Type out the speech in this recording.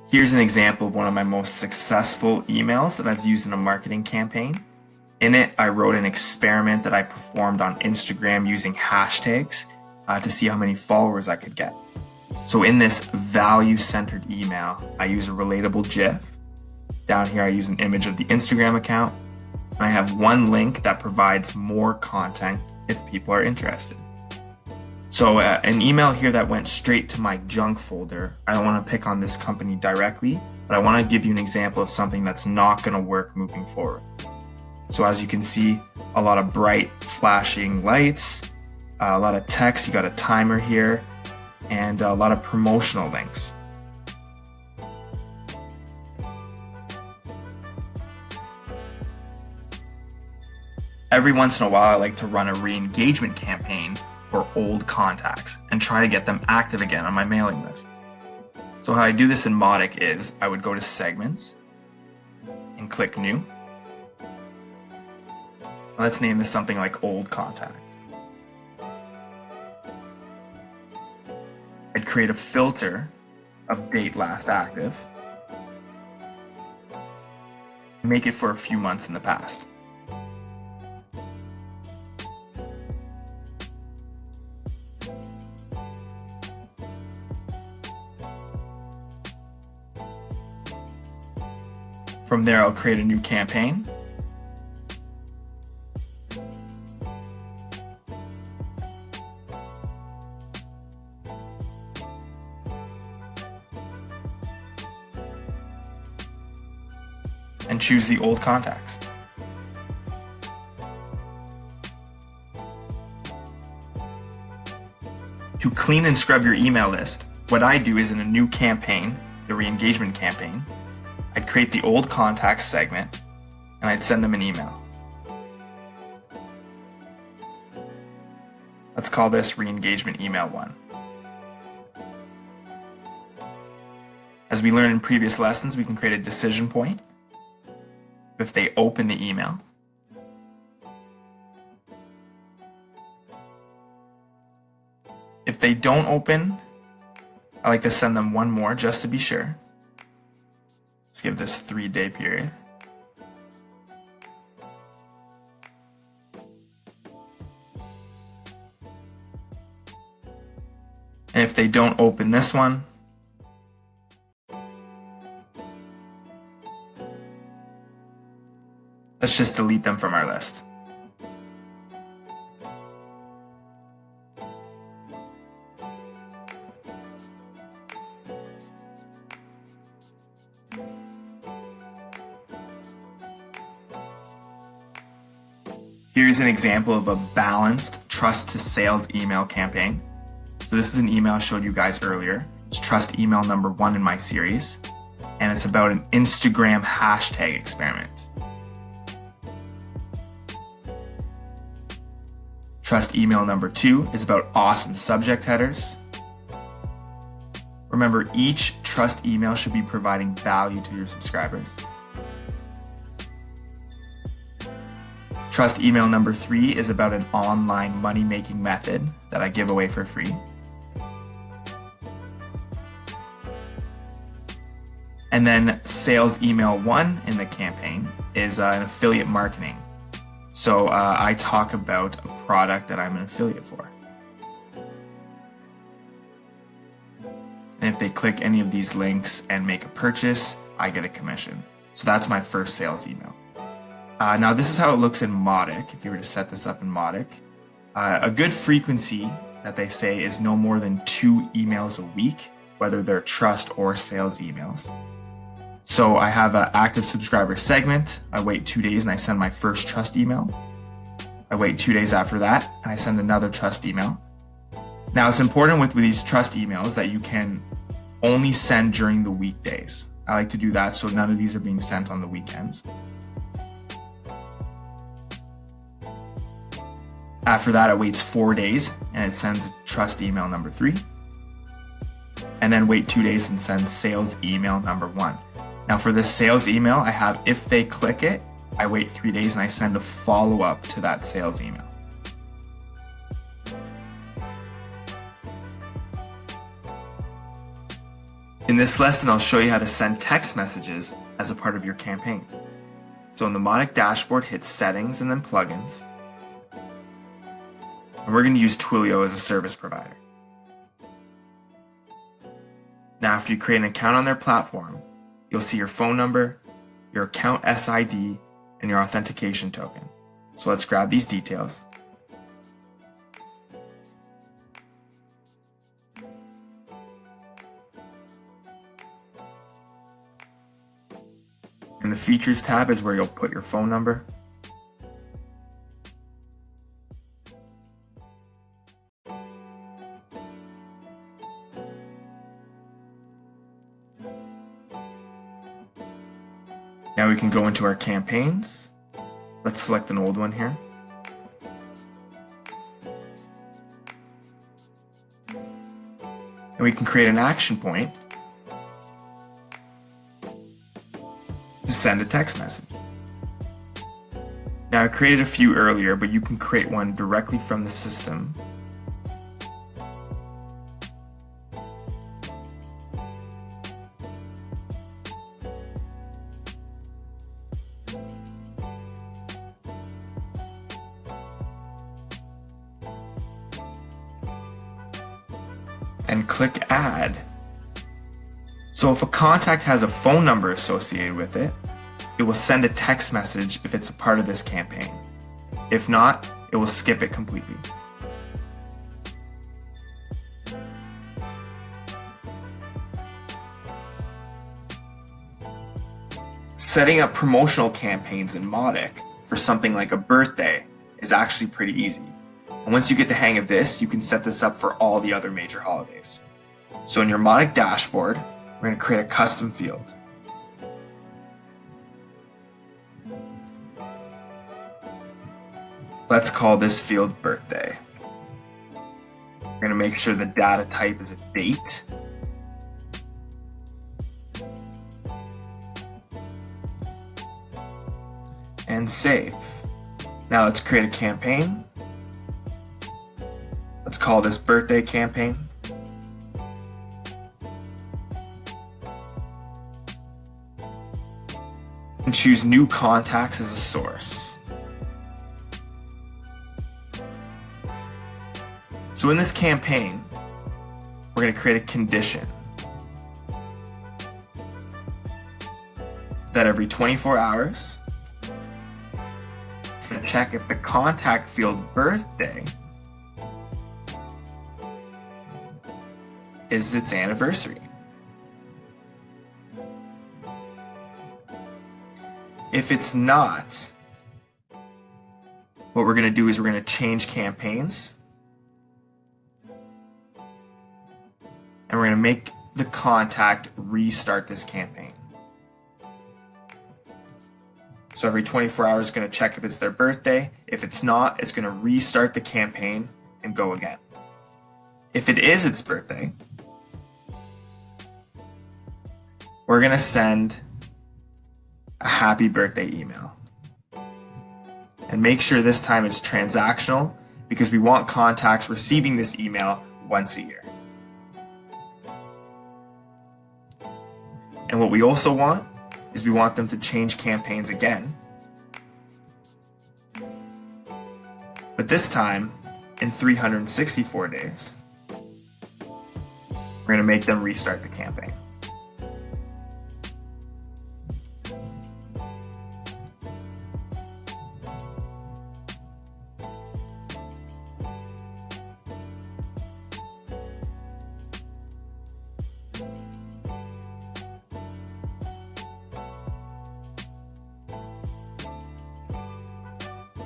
Here's an example of one of my most successful emails that I've used in a marketing campaign. In it, I wrote an experiment that I performed on Instagram using hashtags to see how many followers I could get. So in this value-centered email, I use a relatable GIF. Down here, I use an image of the Instagram account. And I have one link that provides more content if people are interested. So an email here that went straight to my junk folder. I don't want to pick on this company directly, but I want to give you an example of something that's not going to work moving forward. So as you can see, a lot of bright flashing lights, a lot of text, you got a timer here, and a lot of promotional links. Every once in a while, I like to run a re-engagement campaign for old contacts and try to get them active again on my mailing lists. So how I do this in Mautic is I would go to Segments and click New. Let's name this something like Old Contacts. I'd create a filter of date last active, make it for a few months in the past. From there, I'll create a new campaign. And choose the old contacts. To clean and scrub your email list, what I do is in a new campaign, the re-engagement campaign, I'd create the old contacts segment and I'd send them an email. Let's call this re-engagement email 1. As we learned in previous lessons, we can create a decision point if they open the email. If they don't open, I like to send them one more just to be sure. Let's give this a 3-day period. And if they don't open this one, let's just delete them from our list. Here's an example of a balanced trust to sales email campaign. So this is an email I showed you guys earlier. It's trust email number 1 in my series, and it's about an Instagram hashtag experiment. Trust email number 2 is about awesome subject headers. Remember, each trust email should be providing value to your subscribers. Trust email number 3 is about an online money-making method that I give away for free. And then sales email 1 in the campaign is an affiliate marketing. So I talk about a product that I'm an affiliate for. And if they click any of these links and make a purchase, I get a commission. So that's my first sales email. Now this is how it looks in Mautic, if you were to set this up in Mautic. A good frequency that they say is no more than 2 emails a week, whether they're trust or sales emails. So I have an active subscriber segment. I wait 2 days and I send my first trust email. I wait 2 days after that and I send another trust email. Now it's important with these trust emails that you can only send during the weekdays. I like to do that so none of these are being sent on the weekends. After that, it waits 4 days and it sends trust email number 3. And then wait 2 days and sends sales email number 1. Now for this sales email, I have if they click it, I wait 3 days and I send a follow-up to that sales email. In this lesson, I'll show you how to send text messages as a part of your campaigns. So in the Mautic dashboard, hit Settings and then Plugins. And we're going to use Twilio as a service provider. Now, after you create an account on their platform, you'll see your phone number, your account SID, and your authentication token. So let's grab these details. In the Features tab is where you'll put your phone number. Now we can go into our campaigns. Let's select an old one here. And we can create an action point to send a text message. Now I created a few earlier, but you can create one directly from the system. And click Add. So if a contact has a phone number associated with it, it will send a text message if it's a part of this campaign. If not, it will skip it completely. Setting up promotional campaigns in Mautic for something like a birthday is actually pretty easy. And once you get the hang of this, you can set this up for all the other major holidays. So in your Mautic dashboard, we're going to create a custom field. Let's call this field birthday. We're going to make sure the data type is a date. And save. Now let's create a campaign. Let's call this birthday campaign. And choose new contacts as a source. So in this campaign, we're going to create a condition that every 24 hours, it's going to check if the contact field birthday is its anniversary. If it's not, what we're going to do is we're going to change campaigns. And we're going to make the contact restart this campaign. So every 24 hours, it's going to check if it's their birthday. If it's not, it's going to restart the campaign and go again. If it is its birthday, we're going to send a happy birthday email. And make sure this time it's transactional because we want contacts receiving this email once a year. And what we also want is we want them to change campaigns again. But this time, in 364 days, we're going to make them restart the campaign.